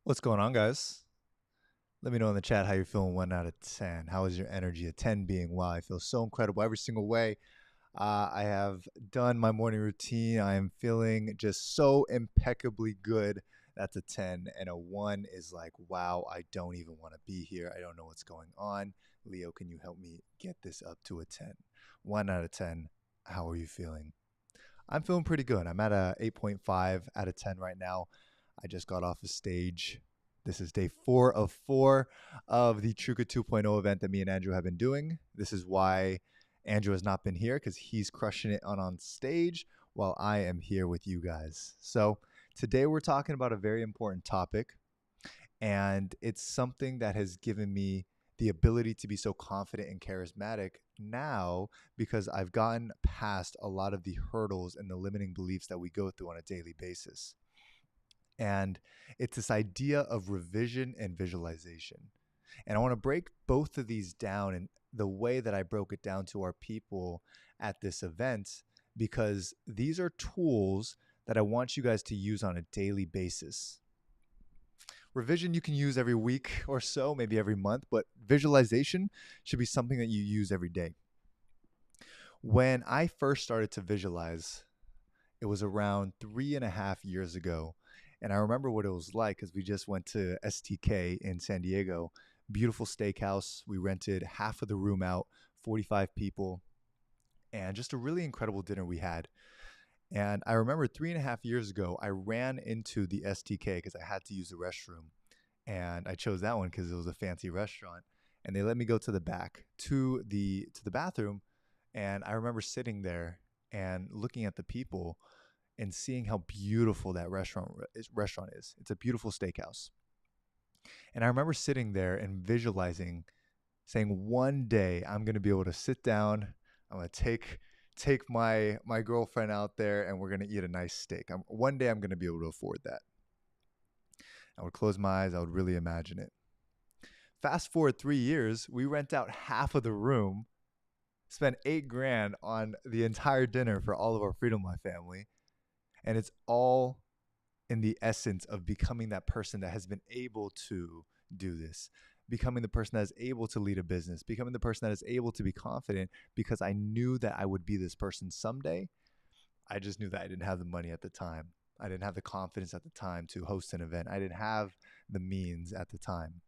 What's going on, guys? Let me know in the chat how you're feeling 1 out of 10. How is your energy? A 10 being, wow, I feel so incredible every single way. I have done my morning routine. I am feeling just so impeccably good. That's a 10. And a 1 is like, wow, I don't even want to be here. I don't know what's going on. Leo, can you help me get this up to a 10? 1 out of 10. How are you feeling? I'm feeling pretty good. I'm at a 8.5 out of 10 right now. I just got off the stage. This is day 4 of 4 of the Truca 2.0 event that me and Andrew have been doing. This is why Andrew has not been here, because he's crushing it on stage while I am here with you guys. So today we're talking about a very important topic, and it's something that has given me the ability to be so confident and charismatic now because I've gotten past a lot of the hurdles and the limiting beliefs that we go through on a daily basis. And it's this idea of revision and visualization. And I want to break both of these down in the way that I broke it down to our people at this event, because these are tools that I want you guys to use on a daily basis. Revision you can use every week or so, maybe every month, but visualization should be something that you use every day. When I first started to visualize, it was around 3.5 years ago. And I remember what it was like because we just went to STK in San Diego, beautiful steakhouse. We rented half of the room out, 45 people, and just a really incredible dinner we had. And I remember 3.5 years ago, I ran into the STK because I had to use the restroom. And I chose that one because it was a fancy restaurant. And they let me go to the back to the bathroom. And I remember sitting there and looking at the people and seeing how beautiful that restaurant is. It's a beautiful steakhouse. And I remember sitting there and visualizing, saying, one day I'm going to be able to sit down. I'm going to take my girlfriend out there and we're going to eat a nice steak. One day I'm going to be able to afford that. I would close my eyes. I would really imagine it. Fast forward 3 years, we rent out half of the room, spend $8,000 on the entire dinner for all of our Freedom Life family. And it's all in the essence of becoming that person that has been able to do this, becoming the person that is able to lead a business, becoming the person that is able to be confident, because I knew that I would be this person someday. I just knew that I didn't have the money at the time. I didn't have the confidence at the time to host an event. I didn't have the means at the time.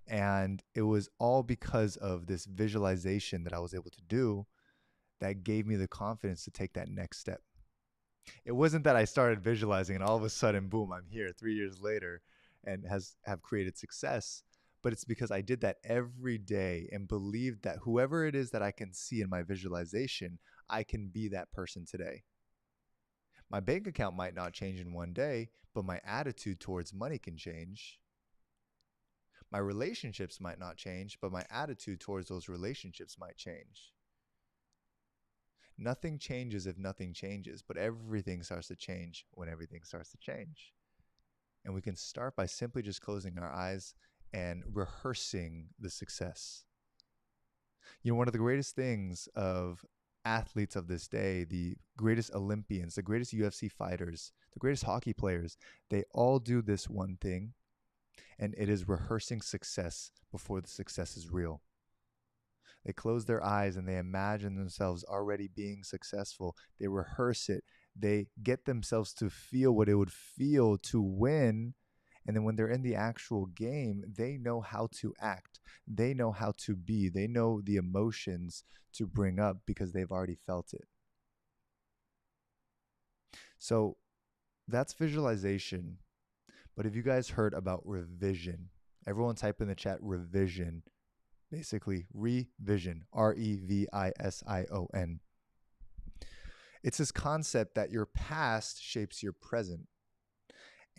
And it was all because of this visualization that I was able to do that gave me the confidence to take that next step. It wasn't that I started visualizing and all of a sudden, boom, I'm here 3 years later and have created success. But it's because I did that every day and believed that whoever it is that I can see in my visualization, I can be that person today. My bank account might not change in one day, but my attitude towards money can change. My relationships might not change, but my attitude towards those relationships might change. Nothing changes if nothing changes, but everything starts to change when everything starts to change. And we can start by simply just closing our eyes and rehearsing the success. You know, one of the greatest things of athletes of this day, the greatest Olympians, the greatest UFC fighters, the greatest hockey players, they all do this one thing, and it is rehearsing success before the success is real. They close their eyes and they imagine themselves already being successful. They rehearse it. They get themselves to feel what it would feel to win. And then when they're in the actual game, they know how to act. They know how to be. They know the emotions to bring up because they've already felt it. So that's visualization. But have you guys heard about revision? Everyone type in the chat revision. Basically, revision, revision. It's this concept that your past shapes your present.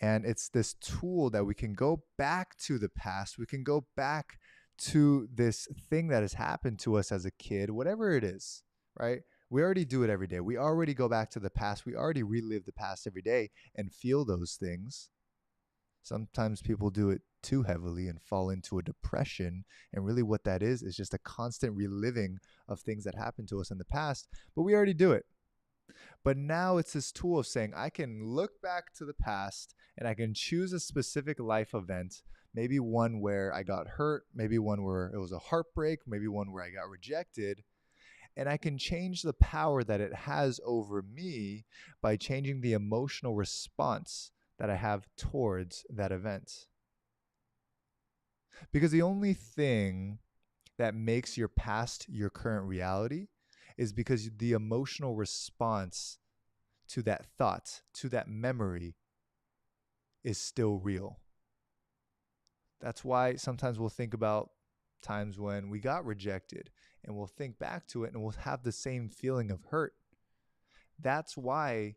And it's this tool that we can go back to the past. We can go back to this thing that has happened to us as a kid, whatever it is, right? We already do it every day. We already go back to the past. We already relive the past every day and feel those things. Sometimes people do it too heavily and fall into a depression. And really what that is just a constant reliving of things that happened to us in the past, but we already do it. But now it's this tool of saying, I can look back to the past and I can choose a specific life event, maybe one where I got hurt, maybe one where it was a heartbreak, maybe one where I got rejected. And I can change the power that it has over me by changing the emotional response that I have towards that event. Because the only thing that makes your past your current reality is because the emotional response to that thought, to that memory, is still real. That's why sometimes we'll think about times when we got rejected and we'll think back to it and we'll have the same feeling of hurt. That's why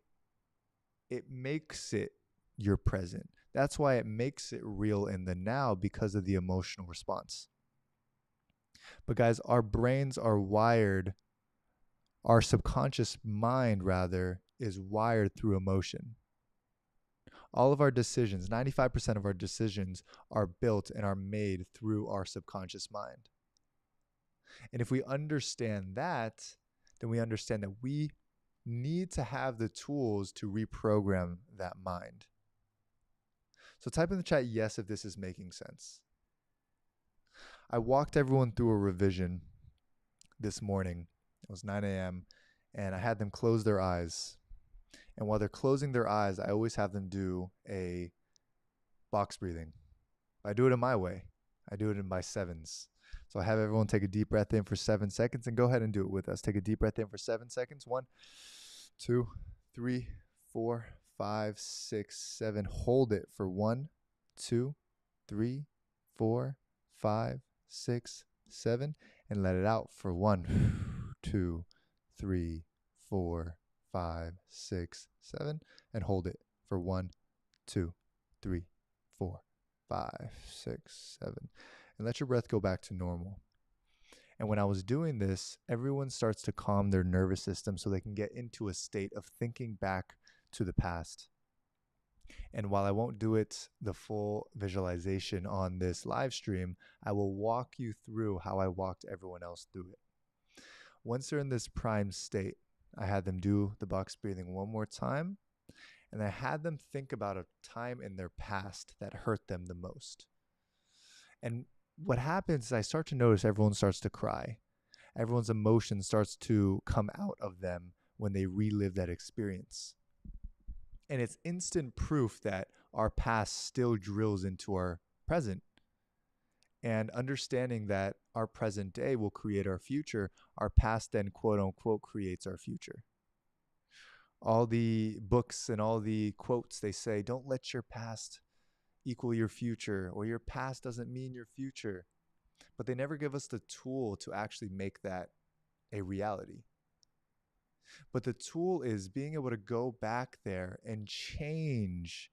it makes it your present. That's why it makes it real in the now, because of the emotional response. But guys, our brains are wired, our subconscious mind rather, is wired through emotion. All of our decisions, 95% of our decisions are built and are made through our subconscious mind. And if we understand that, then we understand that we need to have the tools to reprogram that mind. So type in the chat yes if this is making sense. I walked everyone through a revision this morning. It was 9 a.m. and I had them close their eyes. And while they're closing their eyes, I always have them do a box breathing. I do it in my way. I do it in by sevens. So I have everyone take a deep breath in for 7 seconds and go ahead and do it with us. Take a deep breath in for 7 seconds. 1, 2, 3, 4, 5, 6, 7. Hold it for 1, 2, 3, 4, 5, 6, 7. And let it out for 1, 2, 3, 4, 5, 6, 7. And hold it for 1, 2, 3, 4, 5, 6, 7. And let your breath go back to normal. And when I was doing this, everyone starts to calm their nervous system so they can get into a state of thinking back to the past. And while I won't do it the full visualization on this live stream, I will walk you through how I walked everyone else through it. Once they're in this prime state, I had them do the box breathing one more time, and I had them think about a time in their past that hurt them the most. And what happens is I start to notice everyone starts to cry. Everyone's emotion starts to come out of them when they relive that experience. And it's instant proof that our past still drills into our present. And understanding that our present day will create our future, our past then, quote unquote, creates our future. All the books and all the quotes, they say, don't let your past equal your future, or your past doesn't mean your future. But they never give us the tool to actually make that a reality. But the tool is being able to go back there and change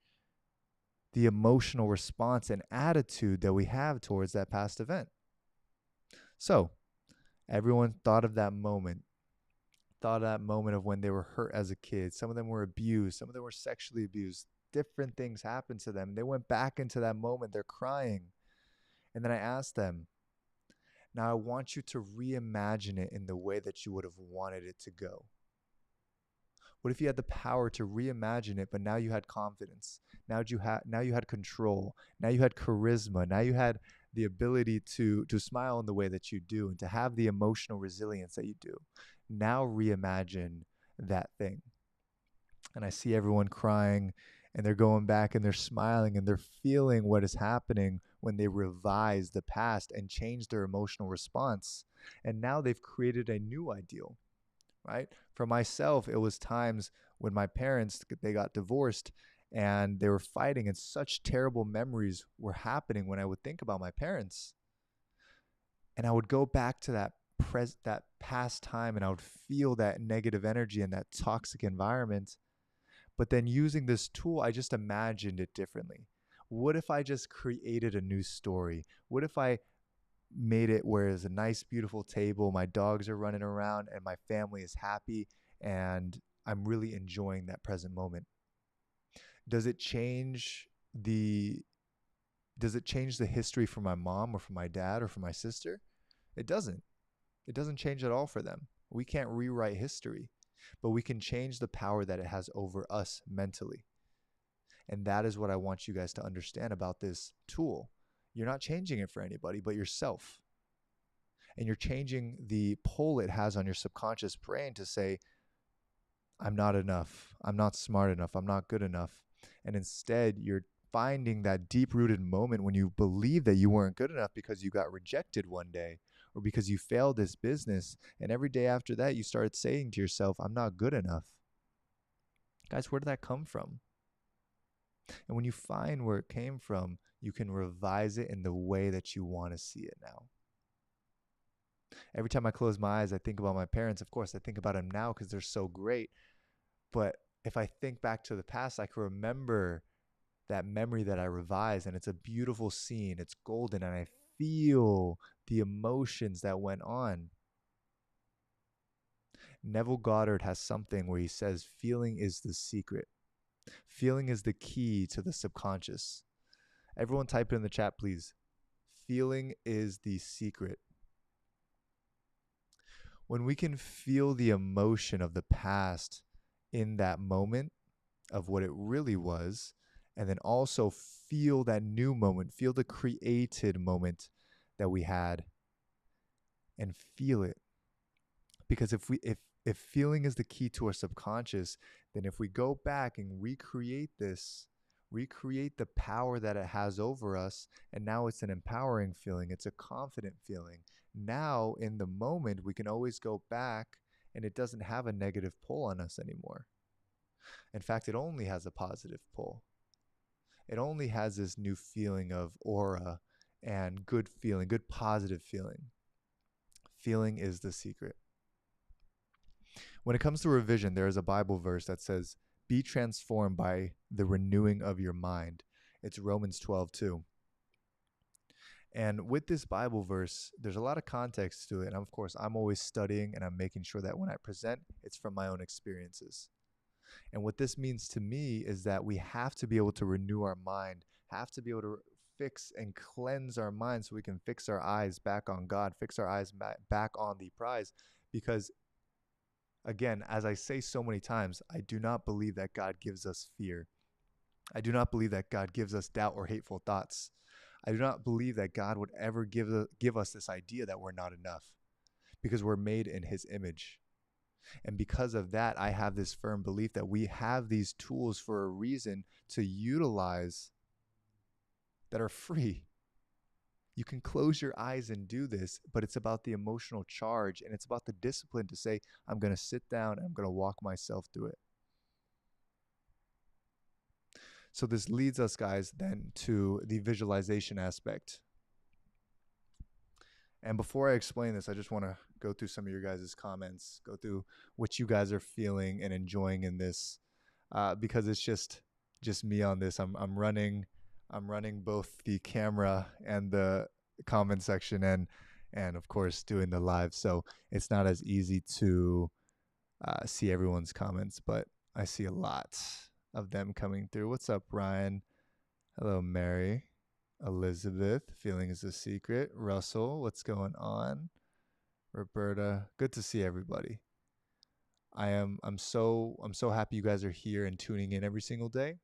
the emotional response and attitude that we have towards that past event. So, everyone thought of that moment, of when they were hurt as a kid. Some of them were abused, some of them were sexually abused. Different things happened to them. They went back into that moment, they're crying. And then I asked them, now I want you to reimagine it in the way that you would have wanted it to go. What if you had the power to reimagine it, but now you had confidence? Now you had control. Now you had charisma. Now you had the ability to smile in the way that you do and to have the emotional resilience that you do. Now reimagine that thing. And I see everyone crying, and they're going back and they're smiling and they're feeling what is happening when they revise the past and change their emotional response. And now they've created a new ideal. Right? For myself, it was times when my parents, they got divorced and they were fighting, and such terrible memories were happening when I would think about my parents. And I would go back to that past time, and I would feel that negative energy and that toxic environment. But then using this tool, I just imagined it differently. What if I just created a new story? What if I made it where it's a nice, beautiful table, my dogs are running around, and my family is happy, and I'm really enjoying that present moment? Does it change the history for my mom or for my dad or for my sister? It doesn't. It doesn't change at all for them. We can't rewrite history, but we can change the power that it has over us mentally. And that is what I want you guys to understand about this tool. You're not changing it for anybody but yourself. And you're changing the pull it has on your subconscious brain to say, I'm not enough. I'm not smart enough. I'm not good enough. And instead, you're finding that deep-rooted moment when you believe that you weren't good enough because you got rejected one day, or because you failed this business. And every day after that, you started saying to yourself, I'm not good enough. Guys, where did that come from? And when you find where it came from, you can revise it in the way that you want to see it now. Every time I close my eyes, I think about my parents. Of course, I think about them now because they're so great. But if I think back to the past, I can remember that memory that I revised, and it's a beautiful scene. It's golden, and I feel the emotions that went on. Neville Goddard has something where he says, feeling is the secret. Feeling is the key to the subconscious. Everyone type it in the chat, please. Feeling is the secret. When we can feel the emotion of the past in that moment of what it really was, and then also feel that new moment, feel the created moment that we had, and feel it. Because if feeling is the key to our subconscious, then if we go back and recreate the power that it has over us, and now it's an empowering feeling, it's a confident feeling. Now, in the moment, we can always go back, and it doesn't have a negative pull on us anymore. In fact, it only has a positive pull. It only has this new feeling of aura and good feeling, good positive feeling. Feeling is the secret. When it comes to revision, there is a Bible verse that says, be transformed by the renewing of your mind. It's Romans 12:2. And with this Bible verse, there's a lot of context to it. And of course, I'm always studying, and I'm making sure that when I present, it's from my own experiences. And what this means to me is that we have to be able to renew our mind, have to be able to fix and cleanse our mind so we can fix our eyes back on God, fix our eyes back on the prize. Because again, as I say so many times, I do not believe that God gives us fear. I do not believe that God gives us doubt or hateful thoughts. I do not believe that God would ever give us this idea that we're not enough, because we're made in his image. And because of that, I have this firm belief that we have these tools for a reason to utilize that are free. You can close your eyes and do this, but it's about the emotional charge, and it's about the discipline to say, I'm going to sit down and I'm going to walk myself through it. So this leads us, guys, then to the visualization aspect. And before I explain this, I just want to go through some of your guys' comments, go through what you guys are feeling and enjoying in this, because it's just me on this. I'm running both the camera and the comment section, and of course doing the live. So it's not as easy to see everyone's comments, but I see a lot of them coming through. What's up, Ryan? Hello, Mary. Elizabeth, feeling is a secret. Russell, what's going on? Roberta, good to see everybody. I'm so happy you guys are here and tuning in every single day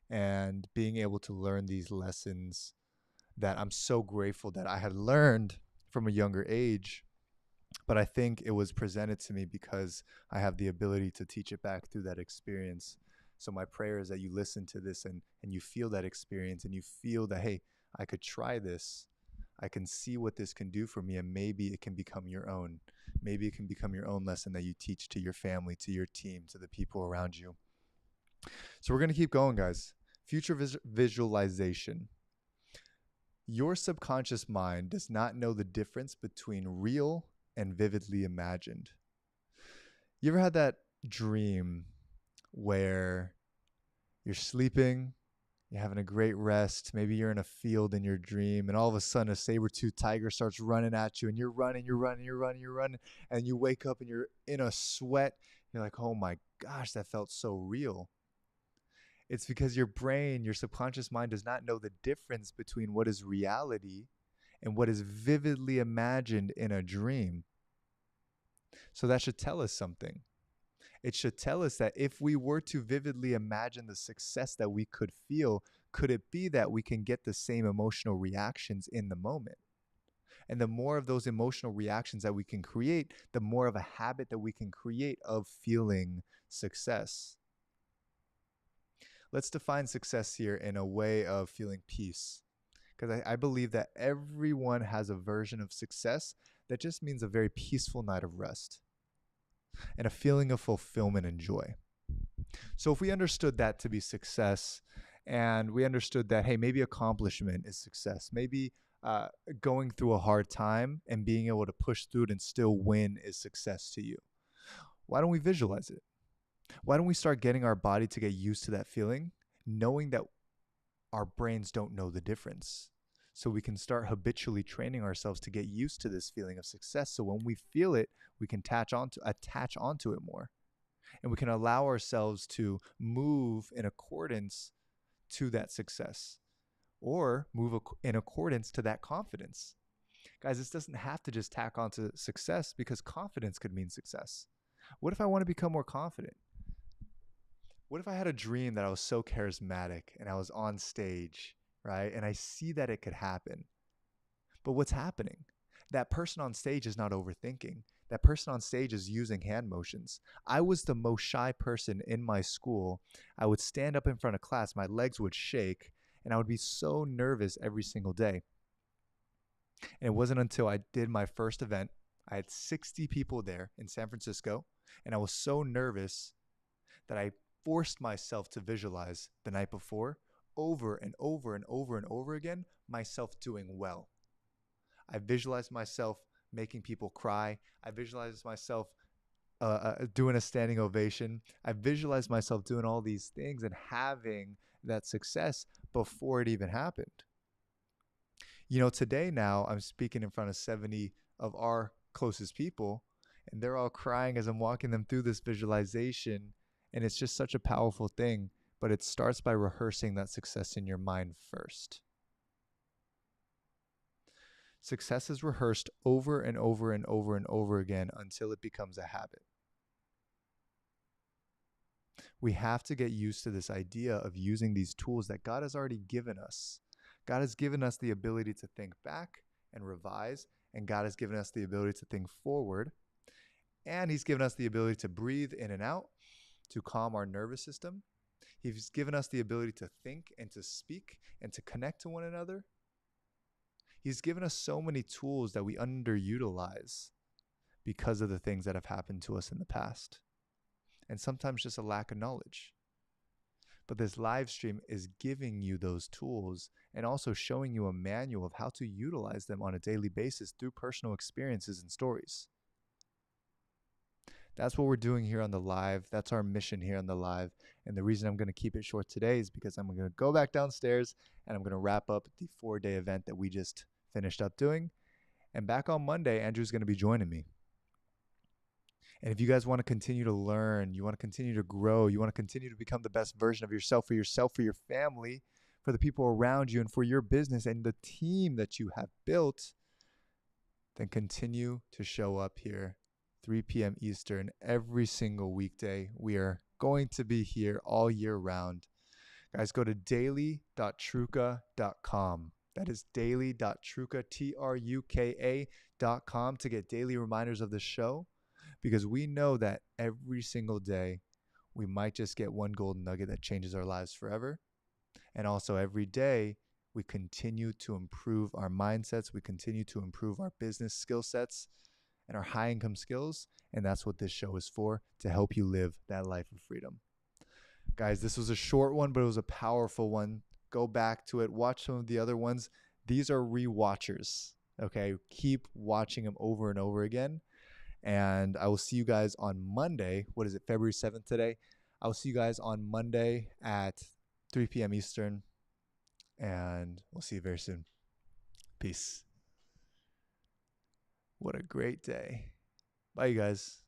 and being able to learn these lessons that I'm so grateful that I had learned from a younger age. But I think it was presented to me because I have the ability to teach it back through that experience. So my prayer is that you listen to this and you feel that experience and you feel that, hey, I could try this. I can see what this can do for me, and maybe it can become your own. Maybe it can become your own lesson that you teach to your family, to your team, to the people around you. So we're going to keep going, guys. Future visualization. Your subconscious mind does not know the difference between real and vividly imagined. You ever had that dream where you're sleeping, you're having a great rest, maybe you're in a field in your dream, and all of a sudden a saber-toothed tiger starts running at you, and you're running, and you wake up and you're in a sweat. You're like, oh my gosh, that felt so real. It's because your brain, your subconscious mind, does not know the difference between what is reality and what is vividly imagined in a dream. So that should tell us something. It should tell us that if we were to vividly imagine the success that we could feel, could it be that we can get the same emotional reactions in the moment? And the more of those emotional reactions that we can create, the more of a habit that we can create of feeling success. Let's define success here in a way of feeling peace. Because I believe that everyone has a version of success that just means a very peaceful night of rest and a feeling of fulfillment and joy. So if we understood that to be success, and we understood that, hey, maybe accomplishment is success, maybe going through a hard time and being able to push through it and still win is success to you, why don't we visualize it? Why don't we start getting our body to get used to that feeling, knowing that our brains don't know the difference? So we can start habitually training ourselves to get used to this feeling of success. So when we feel it, we can attach onto it more. And we can allow ourselves to move in accordance to that success, or move in accordance to that confidence. Guys, this doesn't have to just tack onto success, because confidence could mean success. What if I want to become more confident? What if I had a dream that I was so charismatic and I was on stage, right? And I see that it could happen. But what's happening? That person on stage is not overthinking. That person on stage is using hand motions. I was the most shy person in my school. I would stand up in front of class, my legs would shake, and I would be so nervous every single day. And it wasn't until I did my first event, I had 60 people there in San Francisco, and I was so nervous that I forced myself to visualize the night before, over and over and over and over again, myself doing well. I visualized myself making people cry. I visualized myself doing a standing ovation. I visualized myself doing all these things and having that success before it even happened. You know, today now I'm speaking in front of 70 of our closest people, and they're all crying as I'm walking them through this visualization. And it's just such a powerful thing, but it starts by rehearsing that success in your mind first. Success is rehearsed over and over and over and over again until it becomes a habit. We have to get used to this idea of using these tools that God has already given us. God has given us the ability to think back and revise, and God has given us the ability to think forward. And he's given us the ability to breathe in and out, to calm our nervous system. He's given us the ability to think and to speak and to connect to one another. He's given us so many tools that we underutilize because of the things that have happened to us in the past, and sometimes just a lack of knowledge. But this live stream is giving you those tools and also showing you a manual of how to utilize them on a daily basis through personal experiences and stories. That's what we're doing here on the live. That's our mission here on the live. And the reason I'm going to keep it short today is because I'm going to go back downstairs and I'm going to wrap up the 4-day event that we just finished up doing. And back on Monday, Andrew's going to be joining me. And if you guys want to continue to learn, you want to continue to grow, you want to continue to become the best version of yourself, for your family, for the people around you, and for your business and the team that you have built, then continue to show up here 3 p.m. Eastern every single weekday. We are going to be here all year round. Guys, go to daily.truka.com. That is daily.truka, Truka.com, to get daily reminders of the show, because we know that every single day we might just get one golden nugget that changes our lives forever. And also every day we continue to improve our mindsets. We continue to improve our business skill sets and our high income skills. And that's what this show is for, to help you live that life of freedom. Guys, this was a short one, but it was a powerful one. Go back to it. Watch some of the other ones. These are rewatchers. Okay. Keep watching them over and over again. And I will see you guys on Monday. What is it? February 7th today. I will see you guys on Monday at 3 p.m. Eastern. And we'll see you very soon. Peace. What a great day. Bye, you guys.